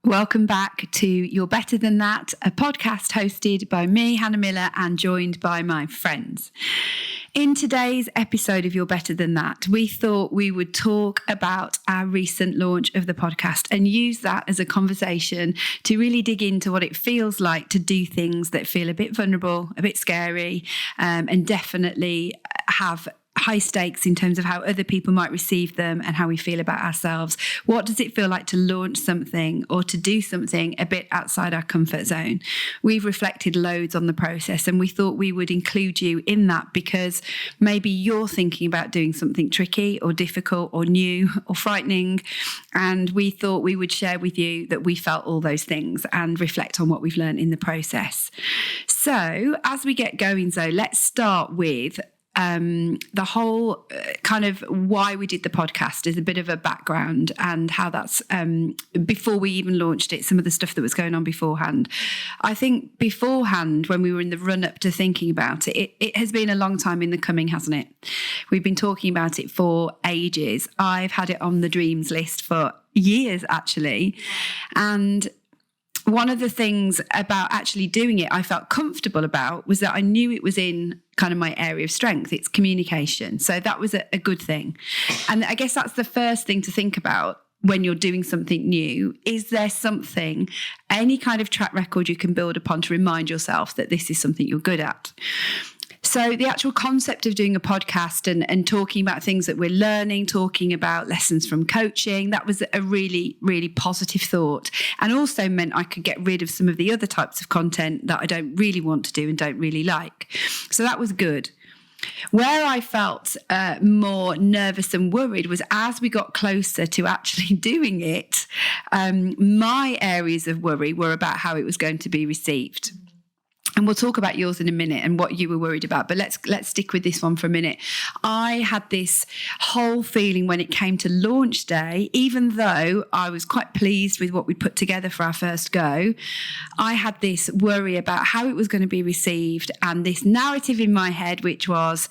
Welcome back to You're Better Than That, a podcast hosted by me, Hannah Miller, and joined by my friends. In today's episode of You're Better Than That, we thought we would talk about our recent launch of the podcast and use that as a conversation to really dig into what it feels like to do things that feel a bit vulnerable, a bit scary, and definitely have high stakes in terms of how other people might receive them and how we feel about ourselves. What does it feel like to launch something or to do something a bit outside our comfort zone? We've reflected loads on the process, and we thought we would include you in that because maybe you're thinking about doing something tricky or difficult or new or frightening. And we thought we would share with you that we felt all those things and reflect on what we've learned in the process. So as we get going, Zoe, let's start with the whole kind of why we did the podcast is a bit of a background and how that's before we even launched it, some of the stuff that was going on beforehand. I think beforehand, when we were in the run up to thinking about it, it has been a long time in the coming, hasn't it? We've been talking about it for ages. I've had it on the dreams list for years, actually. And one of the things about actually doing it I felt comfortable about was that I knew it was in kind of my area of strength. It's communication. So that was a good thing. And I guess that's the first thing to think about when you're doing something new. Is there something, any kind of track record you can build upon to remind yourself that this is something you're good at? So the actual concept of doing a podcast and talking about things that we're learning, talking about lessons from coaching, that was a really, really positive thought, and also meant I could get rid of some of the other types of content that I don't really want to do and don't really like. So that was good. Where I felt more nervous and worried was as we got closer to actually doing it, my areas of worry were about how it was going to be received. And we'll talk about yours in a minute and what you were worried about. But let's stick with this one for a minute. I had this whole feeling when it came to launch day, even though I was quite pleased with what we'd put together for our first go, I had this worry about how it was going to be received and this narrative in my head, which was,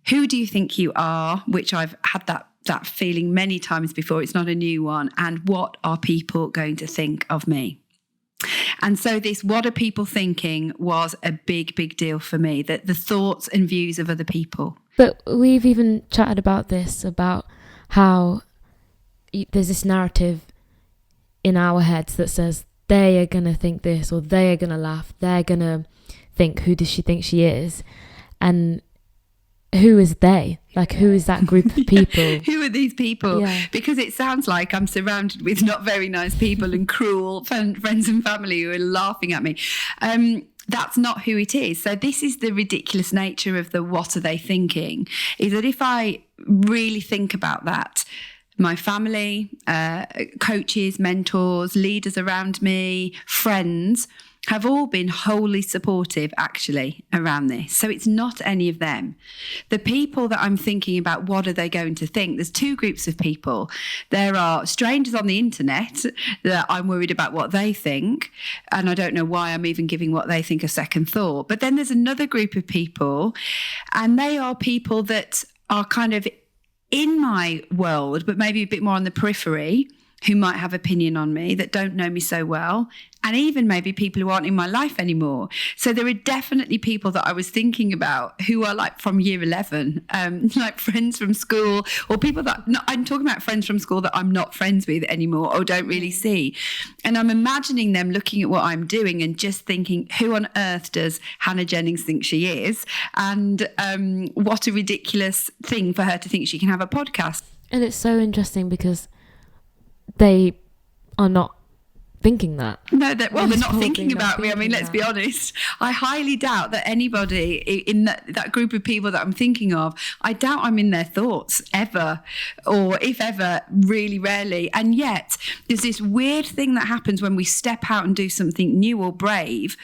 who do you think you are? Which I've had that feeling many times before. It's not a new one. And what are people going to think of me? And so this what are people thinking was a big, big deal for me, that the thoughts and views of other people. But we've even chatted about this, about how there's this narrative in our heads that says they are going to think this, or they are going to laugh, they're going to think, who does she think she is? And who is they? Like, who is that group of people? Who are these people? Yeah. Because it sounds like I'm surrounded with not very nice people and cruel friends and family who are laughing at me. That's not who it is. So this is the ridiculous nature of the what are they thinking, is that if I really think about that, my family, coaches, mentors, leaders around me, friends have all been wholly supportive actually around this. So it's not any of them. The people that I'm thinking about, what are they going to think? There's two groups of people. There are strangers on the internet that I'm worried about what they think. And I don't know why I'm even giving what they think a second thought. But then there's another group of people, and they are people that are kind of in my world, but maybe a bit more on the periphery, who might have opinion on me, that don't know me so well, and even maybe people who aren't in my life anymore. So there are definitely people that I was thinking about who are like from year 11, like friends from school, or people that, I'm talking about friends from school that I'm not friends with anymore or don't really see. And I'm imagining them looking at what I'm doing and just thinking, who on earth does Hannah Jennings think she is? And what a ridiculous thing for her to think she can have a podcast. And it's so interesting because they are not thinking that. No, they're not thinking about me. I mean, let's be honest. I highly doubt that anybody in that group of people that I'm thinking of, I doubt I'm in their thoughts ever, or if ever, really rarely. And yet there's this weird thing that happens when we step out and do something new or brave,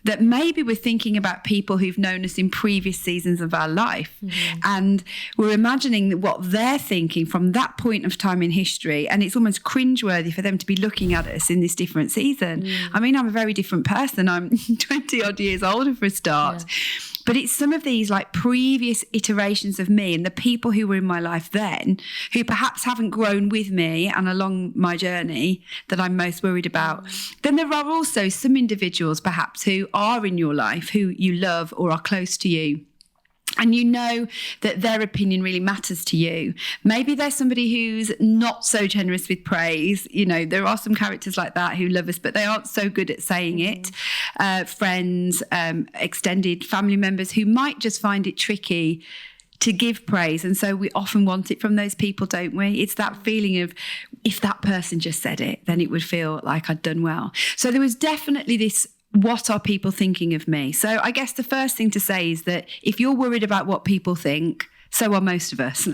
that maybe we're thinking about people who've known us in previous seasons of our life. Mm-hmm. And we're imagining what they're thinking from that point of time in history. And it's almost cringeworthy for them to be looking at us in this different season. Mm. I mean, I'm a very different person. I'm 20 odd years older for a start. Yeah. But it's some of these like previous iterations of me and the people who were in my life then, who perhaps haven't grown with me and along my journey, that I'm most worried about. Then there are also some individuals perhaps who are in your life, who you love or are close to you, and you know that their opinion really matters to you. Maybe there's somebody who's not so generous with praise. You know, there are some characters like that who love us, but they aren't so good at saying it. Friends, extended family members who might just find it tricky to give praise. And so we often want it from those people, don't we? It's that feeling of, if that person just said it, then it would feel like I'd done well. So there was definitely this, what are people thinking of me? So I guess the first thing to say is that if you're worried about what people think, so are most of us.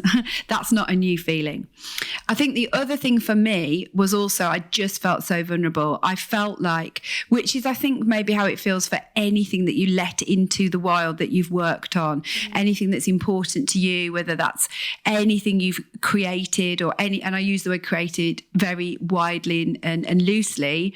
That's not a new feeling. I think the other thing for me was also, I just felt so vulnerable. I felt like, which is I think maybe how it feels for anything that you let into the wild that you've worked on, anything that's important to you, whether that's anything you've created or any, and I use the word created very widely and loosely.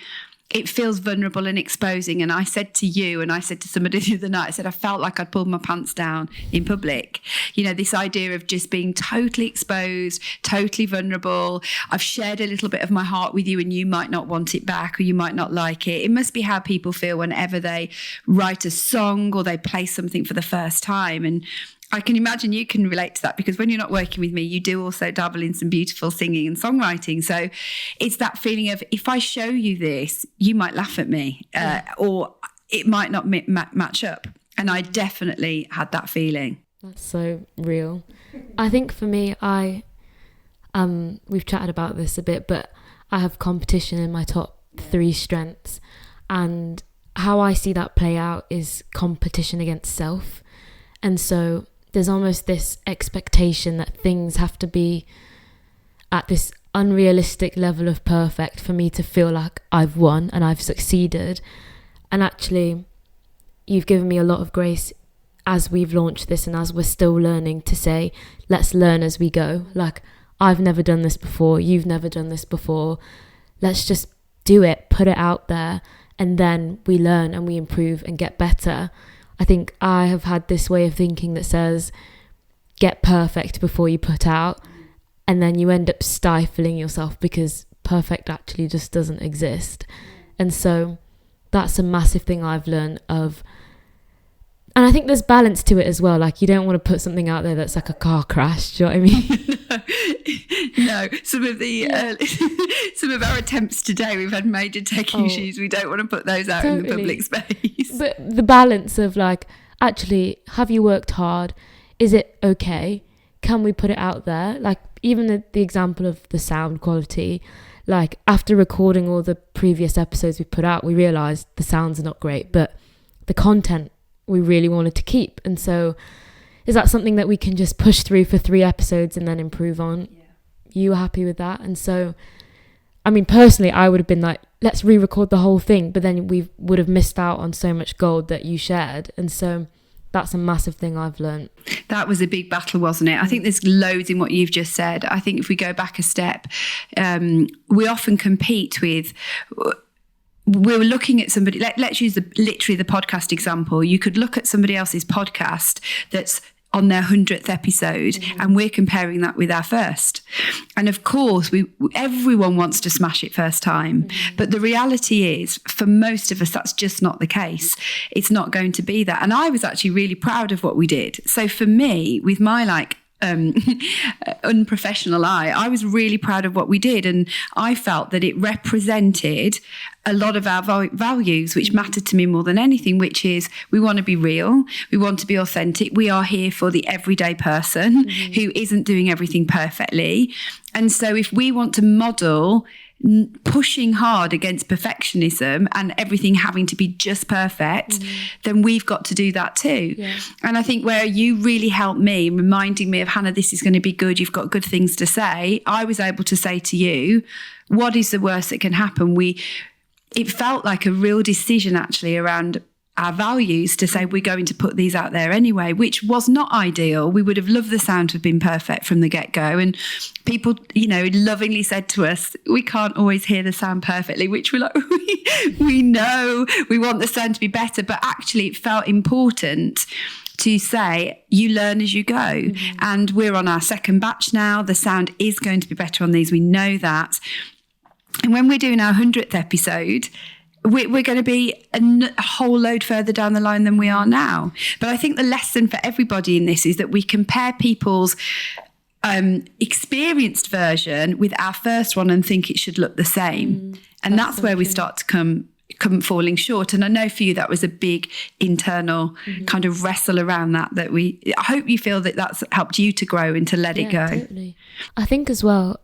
It feels vulnerable and exposing. And I said to you, and I said to somebody the other night, I said, I felt like I'd pulled my pants down in public. You know, this idea of just being totally exposed, totally vulnerable. I've shared a little bit of my heart with you and you might not want it back or you might not like it. It must be how people feel whenever they write a song or they play something for the first time. And I can imagine you can relate to that, because when you're not working with me, you do also dabble in some beautiful singing and songwriting. So it's that feeling of, if I show you this, you might laugh at me or it might not match up. And I definitely had that feeling. That's so real. I think for me, we've chatted about this a bit, but I have competition in my top 3 strengths. And how I see that play out is competition against self. And so there's almost this expectation that things have to be at this unrealistic level of perfect for me to feel like I've won and I've succeeded. And actually, you've given me a lot of grace as we've launched this and as we're still learning to say, let's learn as we go. Like, I've never done this before. You've never done this before. Let's just do it, put it out there, and then we learn and we improve and get better. I think I have had this way of thinking that says, get perfect before you put out, and then you end up stifling yourself because perfect actually just doesn't exist. And so that's a massive thing I've learned of. And I think there's balance to it as well. Like, you don't want to put something out there that's like a car crash. Do you know what I mean? No. Some of the some of our attempts today, we've had major tech issues. We don't want to put those out in the public space. But the balance of like, actually, have you worked hard? Is it okay? Can we put it out there? Like, even the example of the sound quality, like after recording all the previous episodes we put out, we realised the sounds are not great, but the content we really wanted to keep. And so is that something that we can just push through for 3 episodes and then improve on? Yeah. You were happy with that? And so, I mean, personally, I would have been like, let's re-record the whole thing, but then we would have missed out on so much gold that you shared. And so that's a massive thing I've learned. That was a big battle, wasn't it? I think there's loads in what you've just said. I think if we go back a step, we often compete with... We were looking at somebody, let's use literally the podcast example. You could look at somebody else's podcast that's on their 100th episode, and we're comparing that with our first. And of course, everyone wants to smash it first time. But the reality is, for most of us, that's just not the case. It's not going to be that. And I was actually really proud of what we did. So for me, with my unprofessional eye, I was really proud of what we did, and I felt that it represented a lot of our values, which mattered to me more than anything, which is we want to be real, we want to be authentic, we are here for the everyday person who isn't doing everything perfectly. And so if we want to model pushing hard against perfectionism and everything having to be just perfect, then we've got to do that too. Yeah. And I think where you really helped me, reminding me of, Hannah, this is going to be good, you've got good things to say, I was able to say to you, what is the worst that can happen? It felt like a real decision actually around our values to say we're going to put these out there anyway, which was not ideal. We would have loved the sound to have been perfect from the get-go. And people, lovingly said to us, we can't always hear the sound perfectly, which we're like, we know we want the sound to be better. But actually it felt important to say you learn as you go. And we're on our second batch now. The sound is going to be better on these. We know that. And when we're doing our 100th episode, we're going to be a whole load further down the line than we are now. But I think the lesson for everybody in this is that we compare people's experienced version with our first one and think it should look the same. And that's where we start to come falling short. And I know for you that was a big internal kind of wrestle around that I hope you feel that that's helped you to grow and to let it go. Totally. I think as well,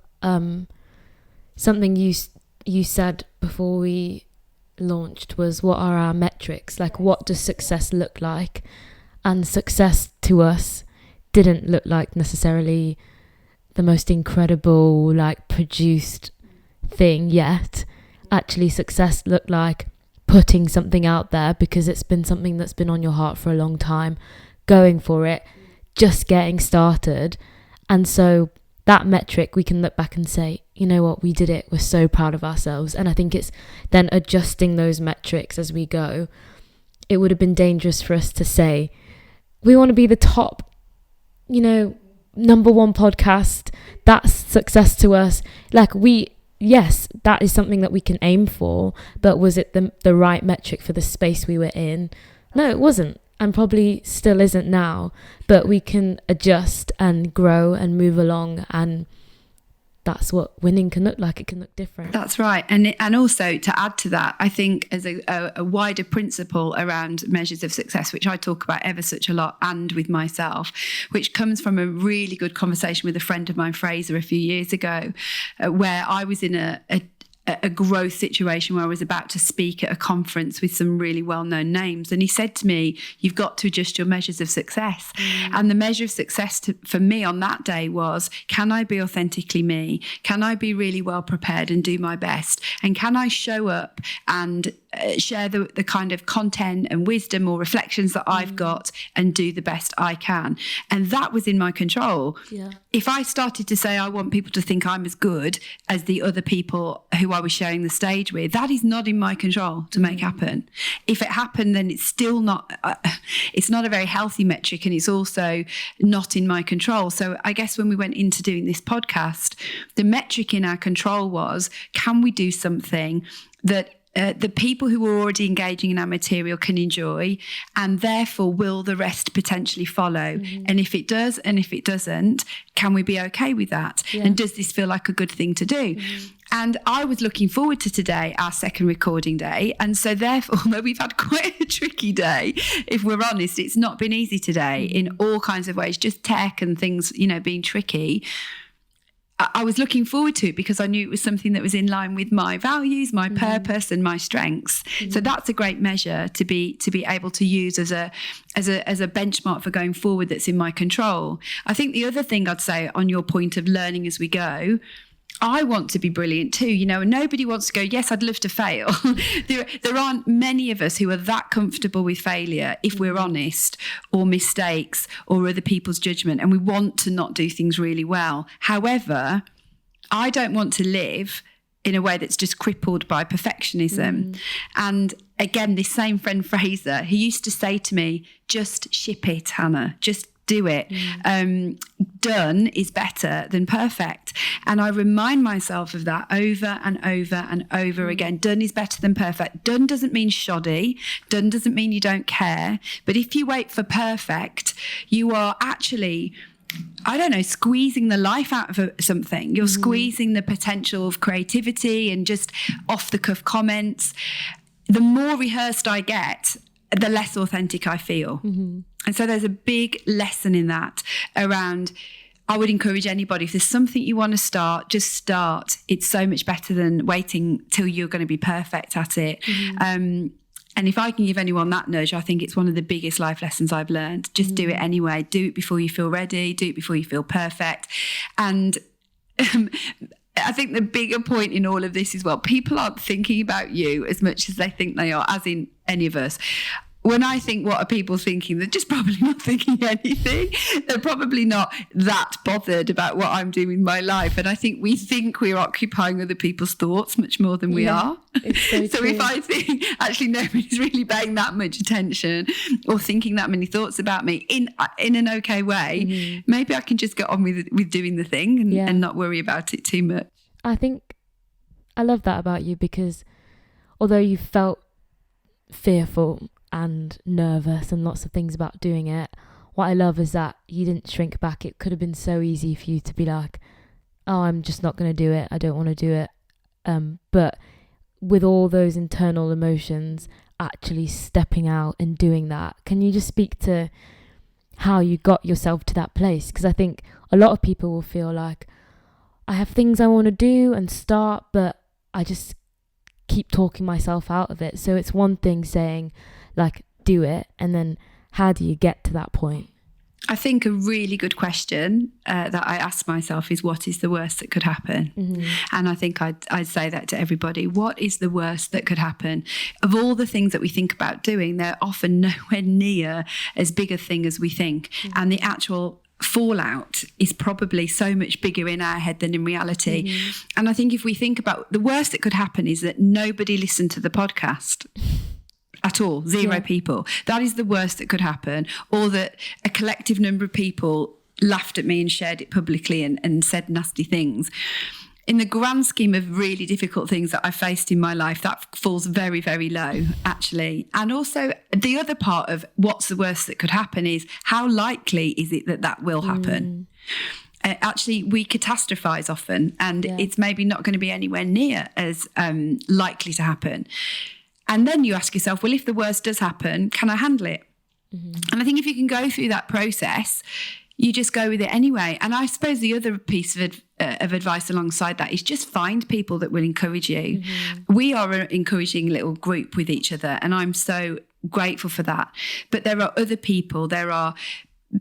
something you said before we launched was, what are our metrics? Like, what does success look like? And success to us didn't look like necessarily the most incredible, like, produced thing yet. Actually, success looked like putting something out there because it's been something that's been on your heart for a long time, going for it, just getting started. And so that metric, we can look back and say, you know what, we did it. We're so proud of ourselves. And I think it's then adjusting those metrics as we go. It would have been dangerous for us to say, we want to be the top, number one podcast. That's success to us. Like, yes, that is something that we can aim for, but was it the right metric for the space we were in? No, it wasn't, and probably still isn't now, but we can adjust and grow and move along, and that's what winning can look like. It can look different. That's right. And also, to add to that, I think as a wider principle around measures of success, which I talk about ever such a lot and with myself, which comes from a really good conversation with a friend of mine, Fraser, a few years ago, where I was in a growth situation where I was about to speak at a conference with some really well-known names. And he said to me, you've got to adjust your measures of success. And the measure of success for me on that day was, can I be authentically me? Can I be really well prepared and do my best? And can I show up and share the kind of content and wisdom or reflections that I've got and do the best I can? And that was in my control. Yeah. If I started to say I want people to think I'm as good as the other people who I was sharing the stage with, that is not in my control to make happen. If it happened, then it's still not, it's not a very healthy metric, and it's also not in my control. So I guess when we went into doing this podcast, the metric in our control was, can we do something that the people who are already engaging in our material can enjoy, and therefore will the rest potentially follow? And if it does, and if it doesn't, can we be okay with that? And does this feel like a good thing to do? And I was looking forward to today, our second recording day. And so therefore, although we've had quite a tricky day, if we're honest, it's not been easy today in all kinds of ways, just tech and things, being tricky. I was looking forward to it because I knew it was something that was in line with my values, my purpose, and my strengths. So that's a great measure to be able to use as a benchmark for going forward that's in my control. I think the other thing I'd say on your point of learning as we go, I want to be brilliant too, and nobody wants to go, yes, I'd love to fail. There aren't many of us who are that comfortable with failure, if we're honest, or mistakes or other people's judgment, and we want to not do things really well. However, I don't want to live in a way that's just crippled by perfectionism. And again, this same friend Fraser, he used to say to me, just ship it, Hannah, just do it. Done is better than perfect. And I remind myself of that over and over and over again. Done is better than perfect. Done doesn't mean shoddy. Done doesn't mean you don't care. But if you wait for perfect, you are actually, squeezing the life out of something. You're squeezing the potential of creativity and just off-the-cuff comments. The more rehearsed I get, the less authentic I feel. And so there's a big lesson in that around, I would encourage anybody, if there's something you want to start, just start. It's so much better than waiting till you're going to be perfect at it. And if I can give anyone that nudge, I think it's one of the biggest life lessons I've learned. Just do it anyway. Do it before you feel ready. Do it before you feel perfect. And I think the bigger point in all of this is, well, people aren't thinking about you as much as they think they are, as in any of us. when I think, what are people thinking? They're just probably not thinking anything. They're probably not that bothered about what I'm doing with my life. And I think we're occupying other people's thoughts much more than we are. It's so if I think actually nobody's really paying that much attention or thinking that many thoughts about me in an okay way, maybe I can just get on with doing the thing and not worry about it too much. I think I love that about you, because although you felt fearful and nervous and lots of things about doing it, what I love is that you didn't shrink back. It could have been so easy for you to be like, oh, I'm just not going to do it, I don't want to do it, but with all those internal emotions, actually stepping out and doing that. Can you just speak to how you got yourself to that place? Because I think a lot of people will feel like, I have things I want to do and start, but I just keep talking myself out of it. So it's one thing saying, like, do it, and then how do you get to that point? I think a really good question that I ask myself is, what is the worst that could happen? And I think I'd say that to everybody. What is the worst that could happen? Of all the things that we think about doing, they're often nowhere near as big a thing as we think. And the actual fallout is probably so much bigger in our head than in reality. And I think if we think about the worst that could happen is that nobody listened to the podcast at all, zero people. That is the worst that could happen. Or that a collective number of people laughed at me and shared it publicly and said nasty things. In the grand scheme of really difficult things that I faced in my life, that falls very, very low, actually. And also the other part of what's the worst that could happen is, how likely is it that will happen? Actually, we catastrophize often, and it's maybe not going to be anywhere near as likely to happen. And then you ask yourself, well, if the worst does happen, can I handle it? And I think if you can go through that process, you just go with it anyway. And I suppose the other piece of advice alongside that is just find people that will encourage you. We are an encouraging little group with each other, and I'm so grateful for that. But there are other people, there are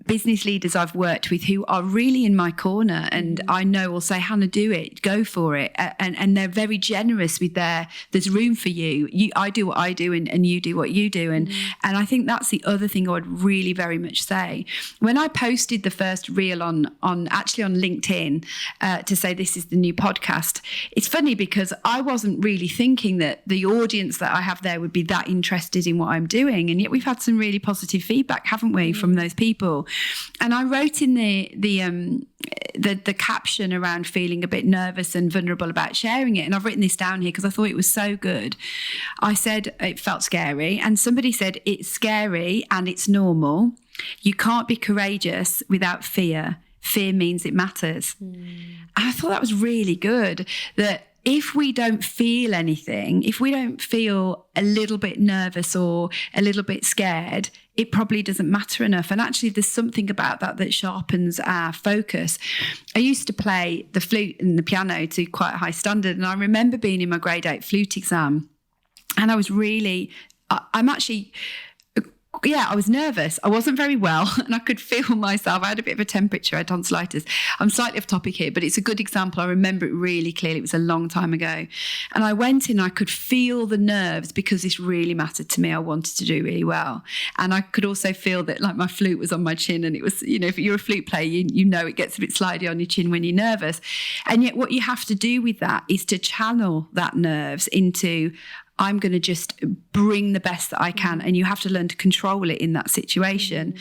business leaders I've worked with who are really in my corner, and I know will say, Hannah, do it, go for it. And they're very generous with there's room for you. I do what I do and you do what you do. And I think that's the other thing I would really very much say. When I posted the first reel on LinkedIn to say this is the new podcast, it's funny because I wasn't really thinking that the audience that I have there would be that interested in what I'm doing. And yet we've had some really positive feedback, haven't we, from those people. And I wrote in the caption around feeling a bit nervous and vulnerable about sharing it. And I've written this down here because I thought it was so good. I said it felt scary, and somebody said it's scary and it's normal. You can't be courageous without fear. Fear means it matters. And I thought that was really good, that if we don't feel anything, if we don't feel a little bit nervous or a little bit scared, it probably doesn't matter enough. And actually, there's something about that sharpens our focus. I used to play the flute and the piano to quite a high standard. And I remember being in my grade 8 flute exam, and I was really, I was nervous. I wasn't very well, and I could feel myself. I had a bit of a temperature. I had tonsillitis. I'm slightly off topic here, but it's a good example. I remember it really clearly. It was a long time ago. And I went in, I could feel the nerves because this really mattered to me. I wanted to do really well. And I could also feel that, like, my flute was on my chin, and it was, if you're a flute player, you know it gets a bit slidey on your chin when you're nervous. And yet what you have to do with that is to channel that nerves into, I'm going to just bring the best that I can, and you have to learn to control it in that situation.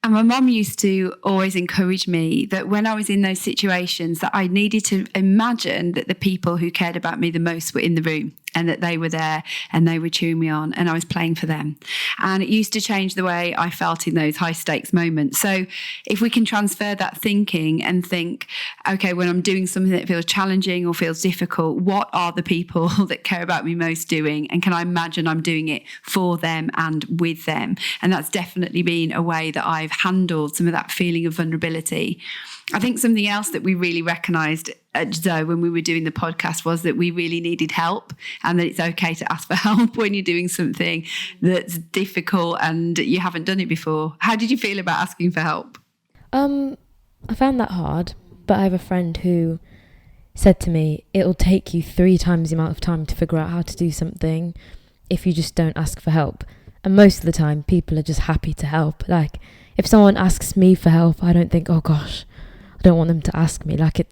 And my mum used to always encourage me that when I was in those situations, that I needed to imagine that the people who cared about me the most were in the room, and that they were there and they were cheering me on, and I was playing for them. And it used to change the way I felt in those high stakes moments. So if we can transfer that thinking and think, okay, when I'm doing something that feels challenging or feels difficult, what are the people that care about me most doing? And can I imagine I'm doing it for them and with them? And that's definitely been a way that I've handled some of that feeling of vulnerability. I think something else that we really recognised at Zoe when we were doing the podcast was that we really needed help, and that it's okay to ask for help when you're doing something that's difficult and you haven't done it before. How did you feel about asking for help? I found that hard, but I have a friend who said to me, it'll take you 3 times the amount of time to figure out how to do something if you just don't ask for help. And most of the time, people are just happy to help. Like, if someone asks me for help, I don't think, oh gosh, I don't want them to ask me. Like,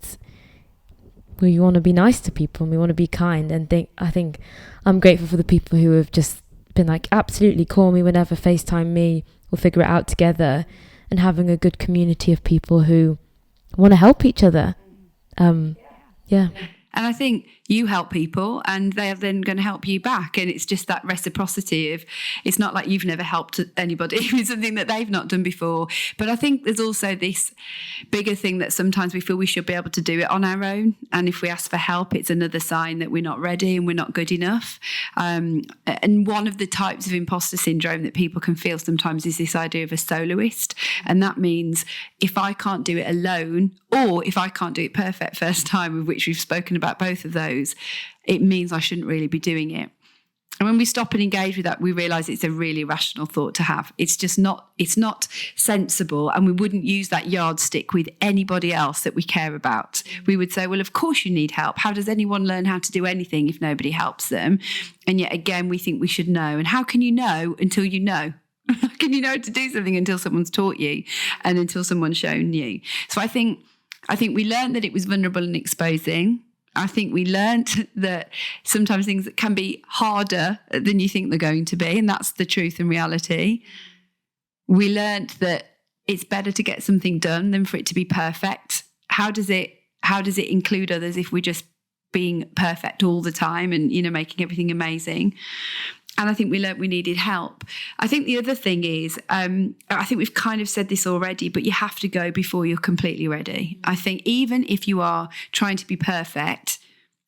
we want to be nice to people and we want to be kind. And I think I'm grateful for the people who have just been like, absolutely, call me whenever, FaceTime me, we'll figure it out together. And having a good community of people who want to help each other. Yeah. And I think you help people and they are then going to help you back. And it's just that reciprocity of, it's not like you've never helped anybody with something that they've not done before. But I think there's also this bigger thing that sometimes we feel we should be able to do it on our own. And if we ask for help, it's another sign that we're not ready and we're not good enough. And one of the types of imposter syndrome that people can feel sometimes is this idea of a soloist. And that means if I can't do it alone, or if I can't do it perfect first time, of which we've spoken about both of those, it means I shouldn't really be doing it. And when we stop and engage with that, we realise it's a really rational thought to have. It's not sensible, and we wouldn't use that yardstick with anybody else that we care about. We would say, well, of course you need help. How does anyone learn how to do anything if nobody helps them? And yet again, we think we should know. And how can you know until you know? How can you know how to do something until someone's taught you and until someone's shown you? So I think we learned that it was vulnerable and exposing. I think we learned that sometimes things that can be harder than you think they're going to be, and that's the truth and reality. We learned that it's better to get something done than for it to be perfect. How does it include others if we're just being perfect all the time and, making everything amazing? And I think we learned we needed help. I think the other thing is, I think we've kind of said this already, but you have to go before you're completely ready. I think even if you are trying to be perfect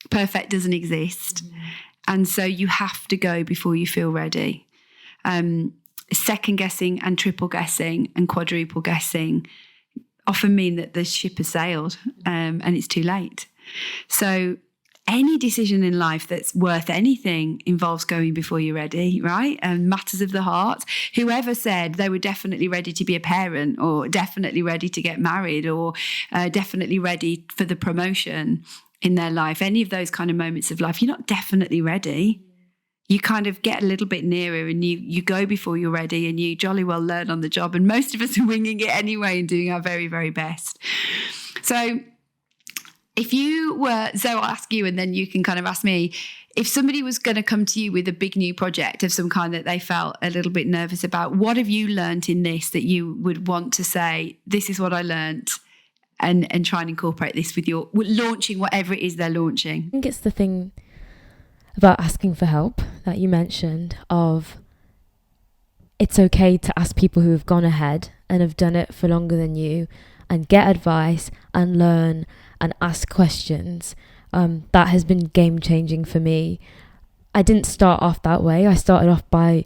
doesn't exist. And so you have to go before you feel ready. Second guessing and triple guessing and quadruple guessing often mean that the ship has sailed and it's too late. So any decision in life that's worth anything involves going before you're ready, right? And matters of the heart. Whoever said they were definitely ready to be a parent or definitely ready to get married or definitely ready for the promotion in their life, any of those kind of moments of life, you're not definitely ready. You kind of get a little bit nearer and you go before you're ready and you jolly well learn on the job. And most of us are winging it anyway and doing our very, very best. So I'll ask you and then you can kind of ask me, if somebody was going to come to you with a big new project of some kind that they felt a little bit nervous about, what have you learnt in this that you would want to say, this is what I learnt, and try and incorporate this with your launching whatever it is they're launching? I think it's the thing about asking for help that you mentioned, of it's okay to ask people who have gone ahead and have done it for longer than you and get advice and learn and ask questions. That has been game changing for me. I didn't start off that way. I started off by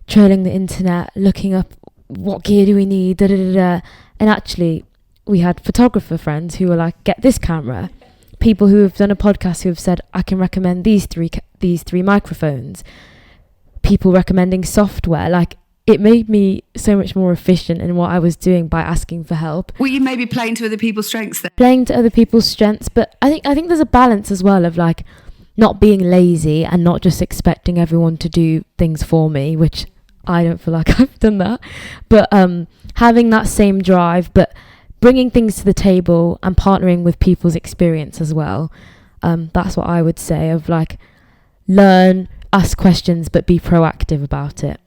trailing the internet, looking up what gear do we need, and actually we had photographer friends who were like, get this camera. People who have done a podcast who have said, I can recommend these three microphones. People recommending software. Like, it made me so much more efficient in what I was doing by asking for help. Were you maybe playing to other people's strengths then? Playing to other people's strengths, but I think there's a balance as well of like not being lazy and not just expecting everyone to do things for me, which I don't feel like I've done that. But having that same drive, but bringing things to the table and partnering with people's experience as well. That's what I would say, of like, learn, ask questions, but be proactive about it.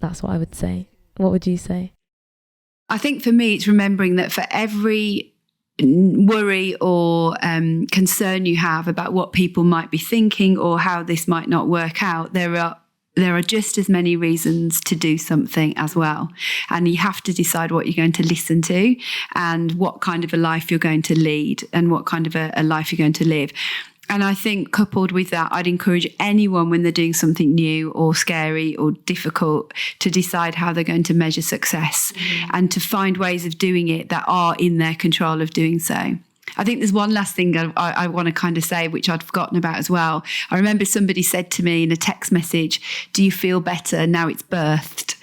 That's what I would say. What would you say? I think for me, it's remembering that for every worry or concern you have about what people might be thinking or how this might not work out, there are just as many reasons to do something as well. And you have to decide what you're going to listen to and what kind of a life you're going to lead and what kind of a life you're going to live. And I think coupled with that, I'd encourage anyone when they're doing something new or scary or difficult to decide how they're going to measure success and to find ways of doing it that are in their control of doing so. I think there's one last thing I want to kind of say, which I'd forgotten about as well. I remember somebody said to me in a text message, do you feel better now it's birthed?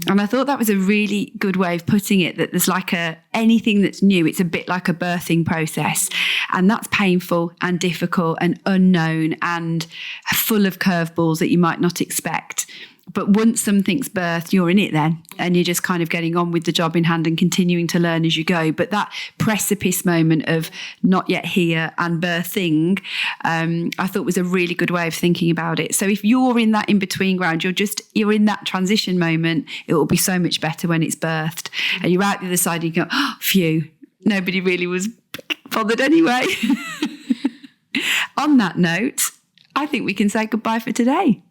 And I thought that was a really good way of putting it, that there's like anything that's new, it's a bit like a birthing process. And that's painful and difficult and unknown and full of curveballs that you might not expect. But once something's birthed, you're in it then, and you're just kind of getting on with the job in hand and continuing to learn as you go. But that precipice moment of not yet here and birthing, I thought was a really good way of thinking about it. So if you're in that in-between ground, you're in that transition moment, it will be so much better when it's birthed. And you're out the other side and you go, oh, phew, nobody really was bothered anyway. On that note, I think we can say goodbye for today.